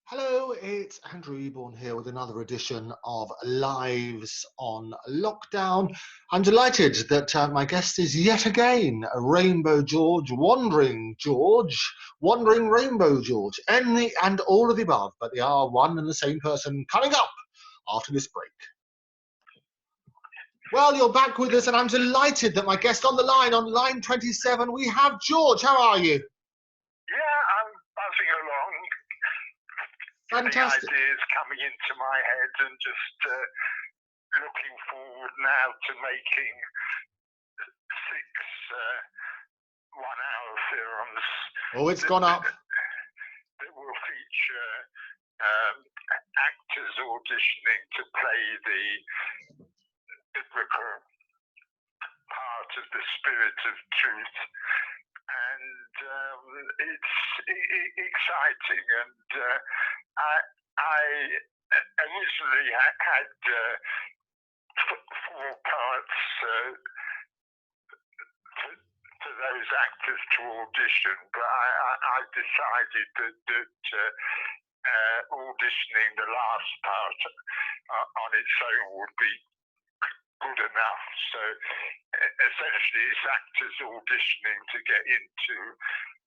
Hello, it's Andrew Eborn here with another edition of Lives on Lockdown. I'm delighted that my guest is yet again a Rainbow George, Wandering Rainbow George, and all of the above, but they are one and the same person coming up after this break. Well, you're back with us, and I'm delighted that my guest on line 27, we have George. How are you? Yeah, I'm buzzing along. Fantastic. The ideas coming into my head and just looking forward now to making 6 1-hour films. Oh, it's gone up. That will feature actors auditioning to play the biblical part of the spirit of truth. And it's exciting, and I originally had 4 parts for those actors to audition, but I decided that auditioning the last part on its own would be good enough. So essentially it's actors auditioning to get into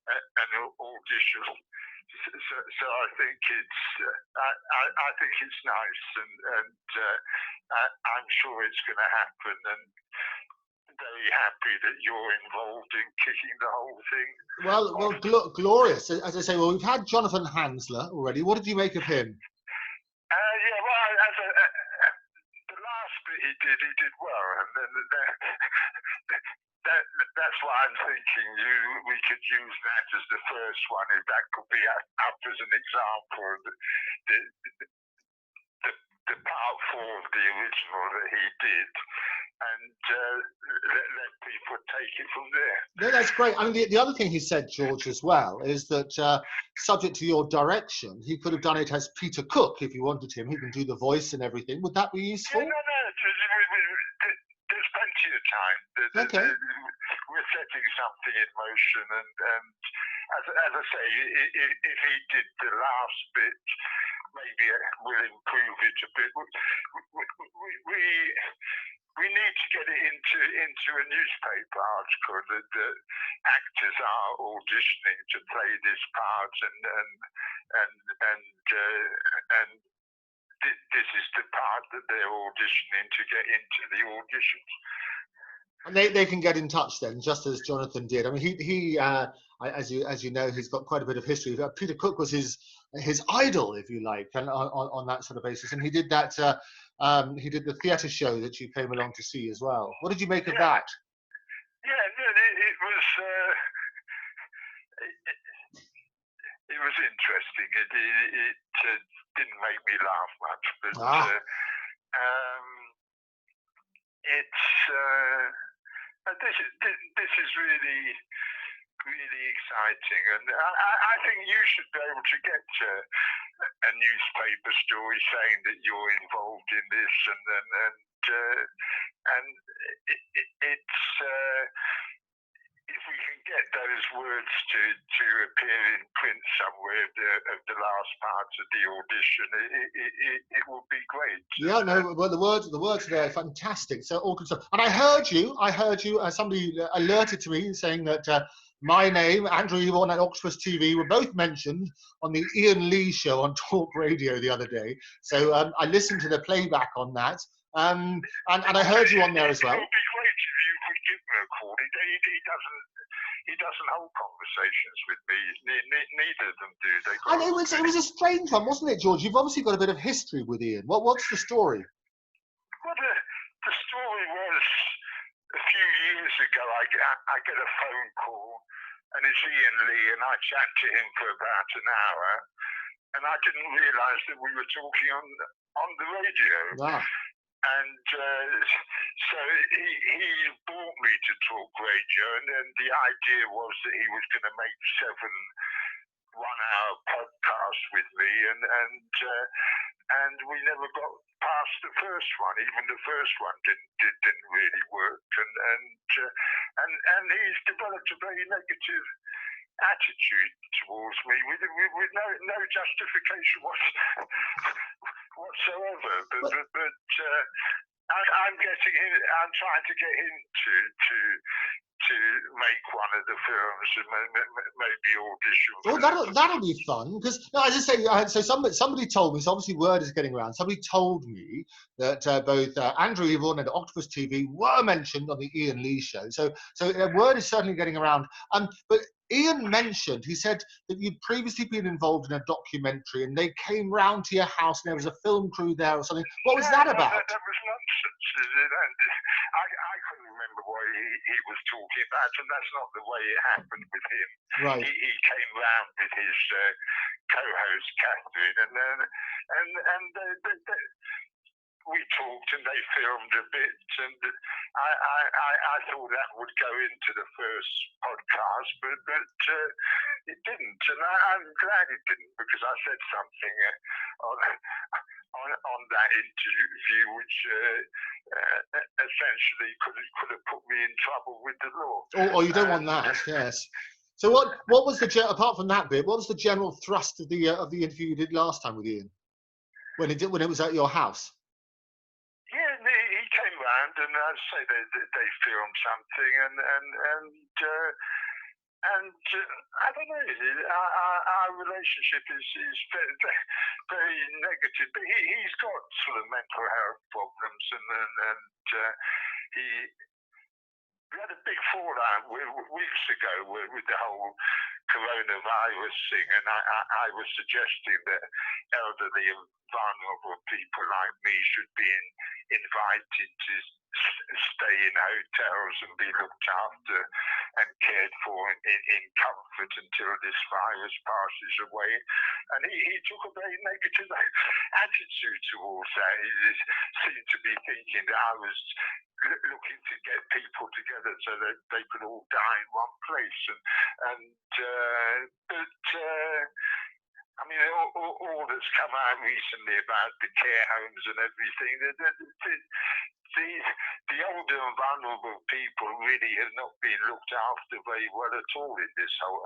an audition. So I think it's nice, and I'm sure it's going to happen, and very happy that you're involved in kicking the whole thing. Well, glorious. As I say, well, we've had Jonathan Hansler already. What did you make of him? Yeah, well, the last bit he did well, and then that's why I'm thinking we could use that as the first one, if that could be up as an example of the part 4 of the original that he did, and let people take it from there. No, that's great. I mean, the other thing he said, George, as well, is that subject to your direction, he could have done it as Peter Cook if you wanted him. He can do the voice and everything. Would that be useful? Yeah, no. There's plenty of time. Okay. We're setting something in motion, and as I say, if he did the last bit, maybe we'll improve it a bit. We need to get it into a newspaper article that the actors are auditioning to play this part, and this is the part that they're auditioning to get into the auditions. And they can get in touch then, just as Jonathan did. I mean, he as you know, he's got quite a bit of history. Peter Cook was his idol, if you like, and on that sort of basis. And he did that. He did the theatre show that you came along to see as well. What did you make of that? Yeah, it was. It was interesting. It didn't make me laugh much, but this is really exciting, and I think you should be able to get a newspaper story saying that you're involved in this, and it's. If we can get those words to appear in print somewhere of the last part of the audition, it would be great. Yeah, no, well, the words there are fantastic. So all good stuff. And I heard you. Somebody alerted to me saying that my name, Andrew Eborn and Octopus TV, were both mentioned on the Iain Lee show on Talk Radio the other day. So I listened to the playback on that, and I heard you on there as well. It would be great if you could give me a call. He doesn't hold conversations with me. Neither of them do. And it was a strange one, wasn't it, George? You've obviously got a bit of history with Iain. What's the story? Well, the story was a few years ago. I get a phone call, and it's Iain Lee, and I chat to him for about an hour, and I didn't realise that we were talking on the radio. Wow. And so he brought me to Talk Radio, and then the idea was that he was going to make 7 1-hour podcasts with me, and we never got past the first one. Even the first one didn't really work, and he's developed a very negative attitude towards me with no justification whatsoever. But I'm trying to get him to make one of the films and maybe audition. Well, that'll be fun, because as I say, so somebody told me. So obviously, word is getting around. Somebody told me that both Andrew Eborn and Octopus TV were mentioned on the Iain Lee show. So word is certainly getting around. But Iain mentioned, he said that you'd previously been involved in a documentary, and they came round to your house, and there was a film crew there or something. What was that about? That was nonsense. I couldn't remember what he was talking about, and that's not the way it happened with him. Right. He came round with his co-host Catherine, and we talked, and they filmed a bit, and I thought that would go into the first podcast, but it didn't, and I'm glad it didn't, because I said something on that interview which essentially could have put me in trouble with the law. Oh, you don't want that, yes. So what was apart from that bit? What was the general thrust of the interview you did last time with Iain, when it was at your house? Yeah, he came round, and I'd say they filmed something, and I don't know. Our relationship is very negative. But he's got sort of mental health problems, and we had a big fallout weeks ago with the whole coronavirus thing, and I was suggesting that elderly and vulnerable people like me should be invited to stay in hotels and be looked after and cared for in comfort until this virus passes away. And he took a very negative attitude towards that. He seemed to be thinking that I was looking to get people together so that they could all die in one place. I mean, all that's come out recently about the care homes and everything, the older and vulnerable people really have not been looked after very well at all in this whole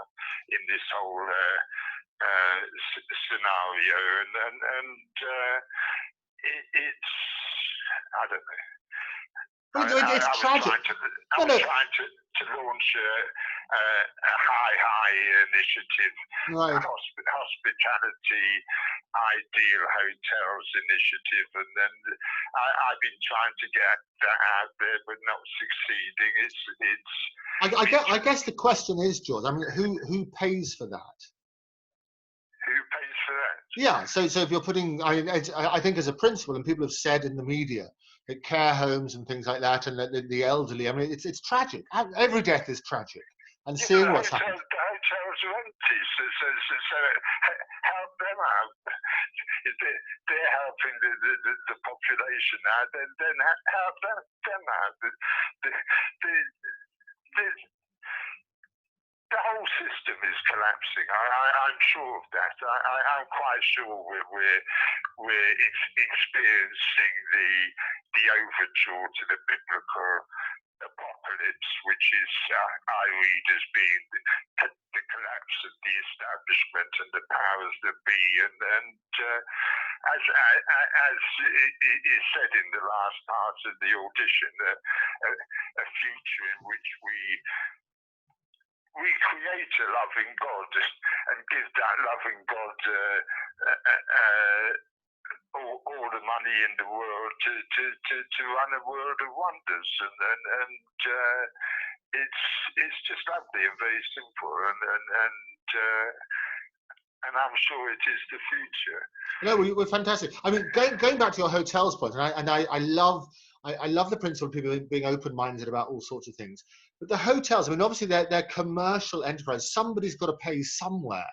scenario, and it's I don't know. It's tragic. I was trying to launch a high initiative, right. A hospitality ideal hotels initiative, and then I've been trying to get that out there, but not succeeding. I guess the question is, George, I mean, who pays for that? Who pays for that? Yeah, so if you're putting, I think as a principle, and people have said in the media, at care homes and things like that, and the elderly, I mean, it's tragic. Every death is tragic. And seeing what's happened. The hotels are empty, so help them out. If they're helping the population out, then help them out. The whole system is collapsing. I'm sure of that. I'm quite sure we're experiencing the overture to the biblical apocalypse, which is I read as being the collapse of the establishment and the powers that be, and as it is said in the last part of the audition, a future in which we create a loving God and give that loving God all the money in the world to run a world of wonders, and it's just lovely and very simple, and I'm sure it is the future. No, we're fantastic. I mean, going back to your hotels point, and I love the principle of people being open-minded about all sorts of things. But the hotels, I mean, obviously they're commercial enterprise. Somebody's got to pay somewhere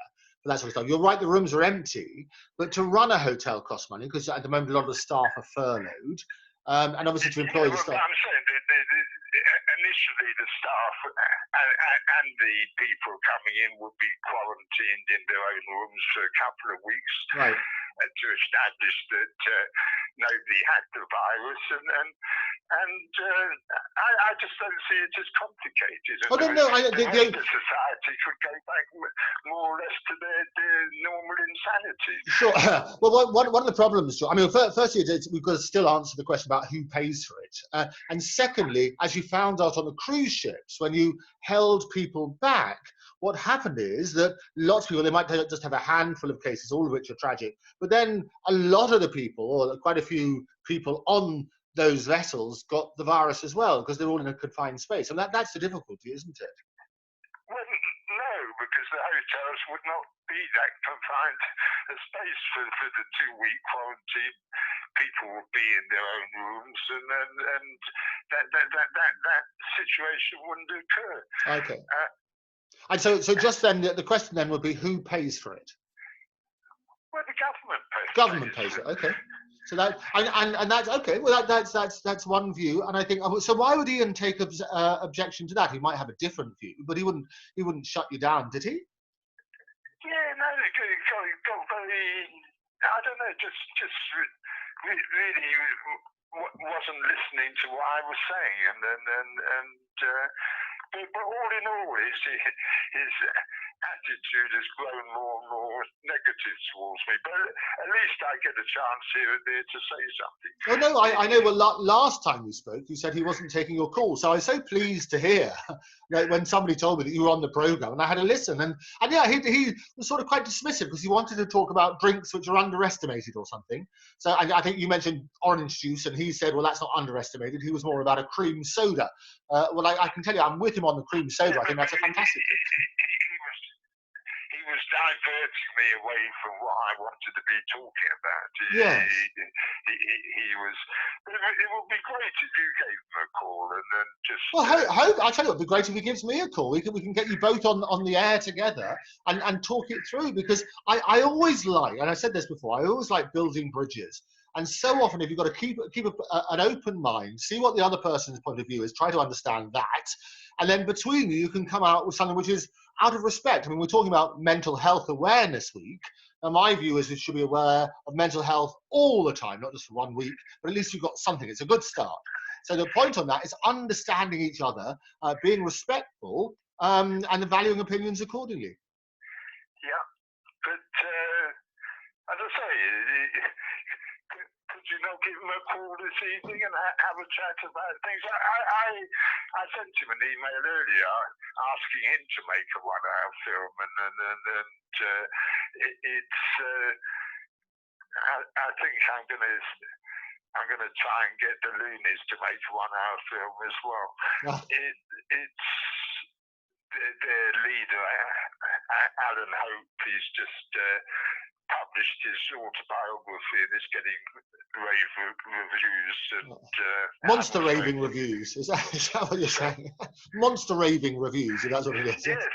for that sort of stuff. You're right, the rooms are empty, but to run a hotel costs money, because at the moment a lot of the staff are furloughed, and obviously to employ the staff. I'm saying initially the staff and the people coming in would be quarantined in their own rooms for a couple of weeks. Right. to establish that nobody had the virus, and I just don't see it as complicated. And the rest of society could go back more or less to their normal insanity. Sure. Well, one of the problems, I mean, firstly, we've got to still answer the question about who pays for it. And secondly, as you found out on the cruise ships, when you held people back, what happened is that lots of people, they might just have a handful of cases, all of which are tragic, but then a lot of the people, or quite a few people on those vessels, got the virus as well, because they're all in a confined space. And that's the difficulty, isn't it? Well, no, because the hotels would not be that confined a space for the 2-week quarantine. People would be in their own rooms, and that situation wouldn't occur. Okay. And so just then, the question then would be, who pays for it? Well, the government pays. Government pays for it. Okay. So that and that's okay. Well, that's one view, and I think so. Why would Iain take objection to that? He might have a different view, but he wouldn't shut you down, did he? Yeah, no, it got very. I don't know, just really wasn't listening to what I was saying, but all in all, his attitude has grown more and more negative towards me. But at least I get a chance here and there to say something. Oh no, I know. Well, last time we spoke, you said he wasn't taking your call, so I was so pleased to hear when somebody told me that you were on the program, and I had a listen, and yeah, he was sort of quite dismissive because he wanted to talk about drinks which are underestimated or something. So I think you mentioned orange juice, and he said, well, that's not underestimated. He was more about a cream soda. Well, I can tell you, I'm with him on the cream soda. I think that's a fantastic thing. He was diverting me away from what I wanted to be talking about. Yes. He was. It would be great if you gave him a call and then just. Well, I'll tell you, it would be great if he gives me a call. We can get you both on the air together and talk it through, because I always like, and I said this before, I always like building bridges. And so often, if you've got to keep an open mind, see what the other person's point of view is, try to understand that, and then between you can come out with something which is out of respect. I mean, we're talking about Mental Health Awareness Week, and my view is we should be aware of mental health all the time, not just for 1 week, but at least you've got something. It's a good start. So the point on that is understanding each other, being respectful, and valuing opinions accordingly. Yeah, but as I say, could you not give him a call this evening and have a chat about things? I sent him an email earlier asking him to make a 1-hour film, and it's. I think I'm gonna try and get the Loonies to make a 1-hour film as well. It's their leader, Alan Hope. He's just published his autobiography, and it's getting rave reviews. And monster raving reviews. Is that what you're saying? Monster raving reviews. That's what it is. Yes, and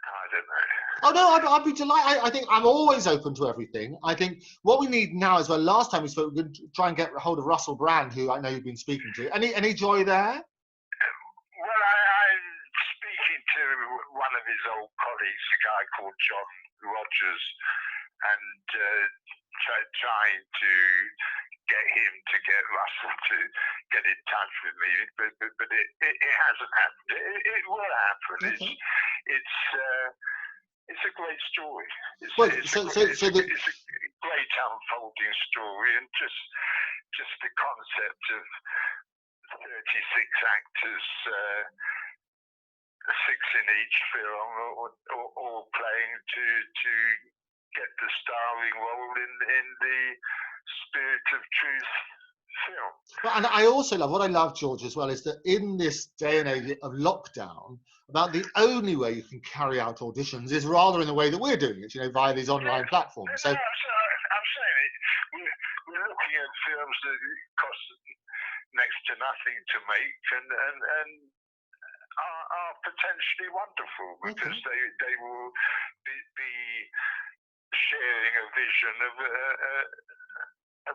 I don't know. Oh no, I'd be delighted. I think I'm always open to everything. I think what we need now is, well, last time we spoke, we could try and get a hold of Russell Brand, who I know you've been speaking to. Any joy there? Well, I'm speaking to one of his old colleagues, a guy called John Rogers, and trying to get him to get Russell to get in touch with me, but it hasn't happened. It will happen. Okay. It's a great story. It's a great unfolding story, and just the concept of 36 actors, 6 in each film, all playing to get the starring role in the Spirit of Truth film. Well, and I also love, what I love, George, as well, is that in this day and age of lockdown, about the only way you can carry out auditions is rather in the way that we're doing it, via these online platforms. So I'm saying it. We're looking at films that cost next to nothing to make, and are potentially wonderful, because they will be sharing a vision of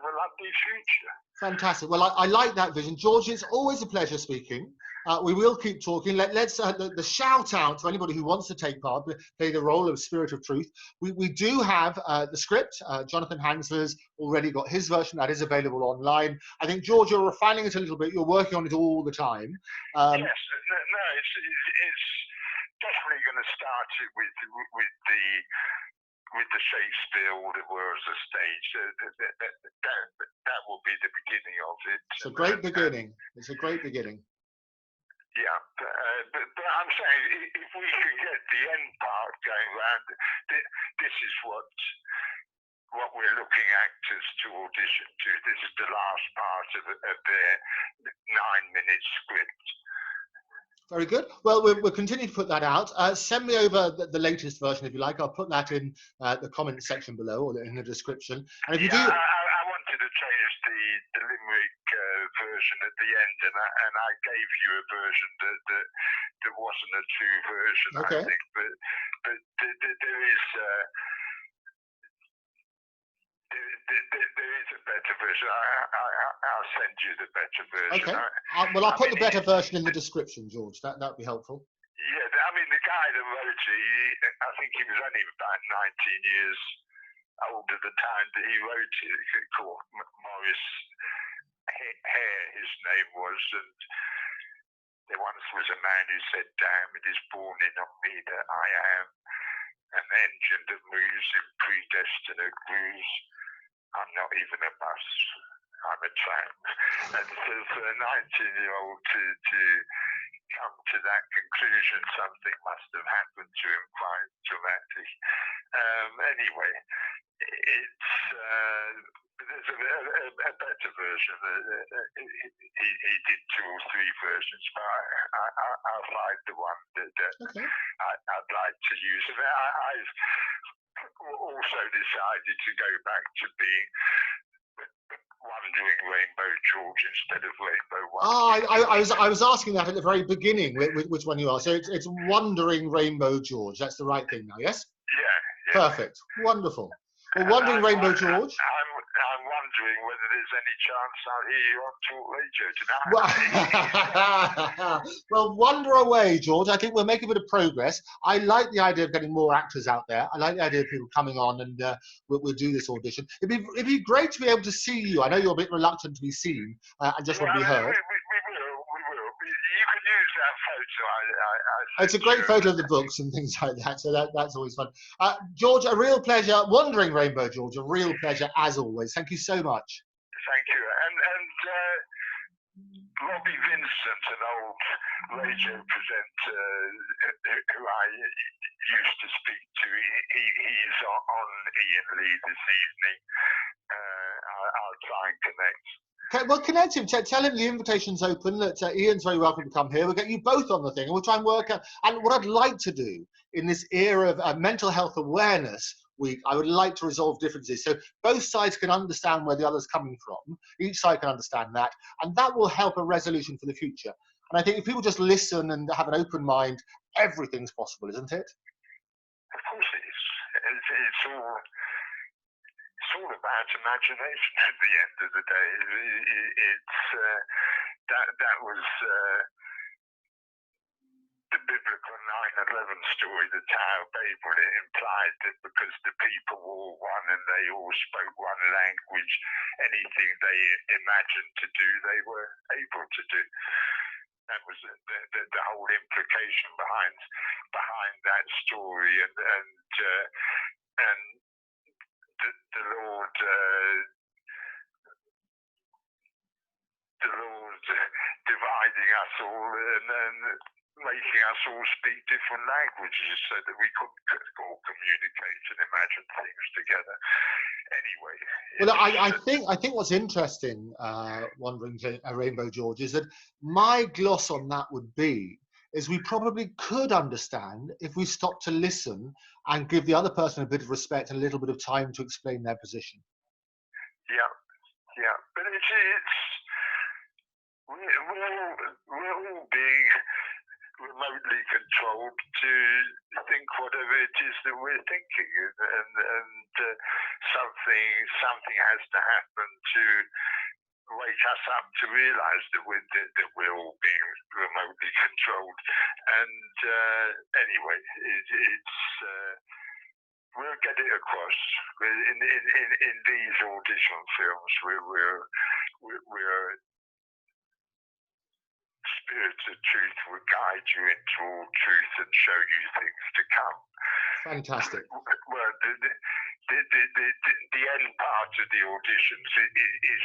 a lovely future. Fantastic. Well, I like that vision. George, it's always a pleasure speaking. We will keep talking. Let's the shout out to anybody who wants to take part, play the role of Spirit of Truth. We do have the script. Jonathan Hansler's already got his version. That is available online. I think, George, you're refining it a little bit. You're working on it all the time. Yes, no, it's definitely going to start it with the Shakespeare, All the World's a Stage. That will be the beginning of it. It's a great beginning. It's a great beginning. Yeah, but I'm saying if we could get the end part going round, this is what we're looking actors to audition to. This is the last part of their 9-minute script. Very good. Well, we'll continue to put that out. Send me over the latest version if you like. I'll put that in the comment section below or in the description. And if you do, I wanted to change the limerick version at the end, and I gave you a version that wasn't a true version. Okay. I think, but there is. There is a better version. I'll send you the better version. Okay. Well, I'll put the better version in the description, George. That'd be helpful. Yeah, I mean, the guy that wrote it, I think he was only about 19 years old at the time that he wrote it, called Maurice Hare, his name was, and there once was a man who said, "Damn, it is born in on me that I am an engine that moves in predestinate grooves. I'm not even a bus, I'm a tram." And so for a 19-year-old to come to that conclusion, something must have happened to him quite dramatic. Anyway, it's there's a better version. He did 2 or 3 versions, but I'll find the one that I'd like to use. I've also decided to go back to being Wandering Rainbow George instead of Rainbow One. I was asking that at the very beginning, which one you are. So it's Wandering Rainbow George. That's the right thing now, yes? Yeah. Perfect. Wonderful. Well, Wandering Rainbow George. I'm wondering whether there's any chance I'll hear you on Talk Radio tonight. Well, wander away, George. I think we'll make a bit of progress. I like the idea of getting more actors out there. I like the idea of people coming on, and we'll do this audition. It'd be great to be able to see you. I know you're a bit reluctant to be seen and just want to be heard. We will. You can use that photo. It's a great photo of the books and things like that, so that's always fun. George, a real pleasure. Wandering Rainbow George, a real pleasure as always. Thank you so much. Thank you. And Robbie Vincent, an old radio presenter who I used to speak to, he's on Iain Lee this evening. I'll try and connect. Okay, well, connect him. Tell him the invitation's open, that Iain's very welcome to come here. We'll get you both on the thing, and we'll try and work out. And what I'd like to do in this era of Mental Health Awareness Week, I would like to resolve differences. So both sides can understand where the other's coming from. Each side can understand that. And that will help a resolution for the future. And I think if people just listen and have an open mind, everything's possible, isn't it? Of course it is. It's all about imagination at the end of the day. It's that was the biblical 9/11 story, the Tower of Babel. It implied that because the people were all one and they all spoke one language, anything they imagined to do, they were able to do. That was the whole implication behind that story, and the Lord dividing us all and making us all speak different languages so that we could all communicate and imagine things together. Anyway. Well, I think what's interesting, Wandering Rainbow George, is that my gloss on that would be is we probably could understand if we stopped to listen and give the other person a bit of respect and a little bit of time to explain their position. Yeah. But we're all being remotely controlled to think whatever it is that we're thinking, and something has to happen to wake us up to realise that we're all being remotely controlled. And anyway, it's we'll get it across. In these audition films, we're Spirit of Truth will guide you into all truth and show you things to come. Fantastic. Well, the end part of the auditions is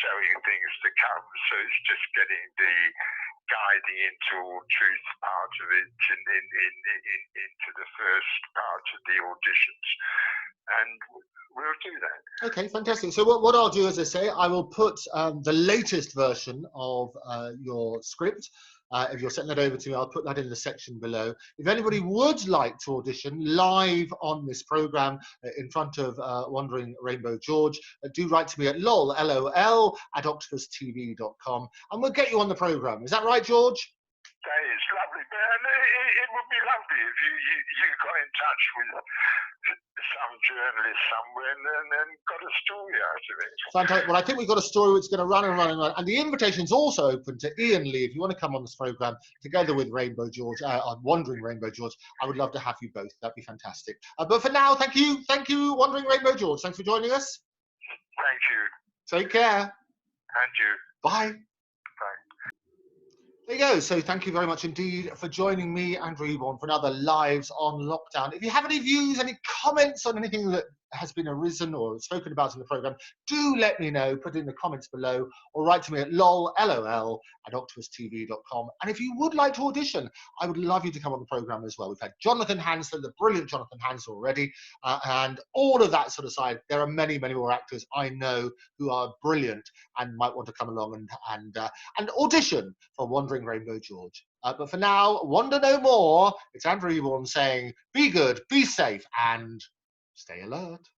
showing things to come. So it's just getting the guiding into all truth part of it into the first part of the auditions. And we'll do that. Okay, fantastic. So what I'll do, as I say, I will put the latest version of your script. If you're sending that over to me, I'll put that in the section below. If anybody would like to audition live on this programme in front of Wandering Rainbow George, do write to me at lol@octopustv.com, and we'll get you on the programme. Is that right, George? That is lovely. And it would be lovely if you got in touch with some journalist somewhere and got a story out of it. Fantastic. Well, I think we've got a story that's going to run and run and run. And the invitation's also open to Iain Lee. If you want to come on this programme together with Rainbow George, Wandering Rainbow George, I would love to have you both. That'd be fantastic. But for now, thank you, Wandering Rainbow George. Thanks for joining us. Thank you. Take care. And you. Bye. Bye. There you go. So thank you very much indeed for joining me, Andrew Eborn, for another Lives on Lockdown. If you have any views, any comments on anything that has been arisen or spoken about in the programme, do let me know. Put it in the comments below or write to me at lol@octopustv.com. And if you would like to audition, I would love you to come on the programme as well. We've had Jonathan Hansel, the brilliant Jonathan Hansel already, and all of that sort of side. There are many, many more actors I know who are brilliant and might want to come along and audition for Wandering Rainbow George. But for now, wonder no more. It's Andrew Eborn saying, be good, be safe, and stay alert.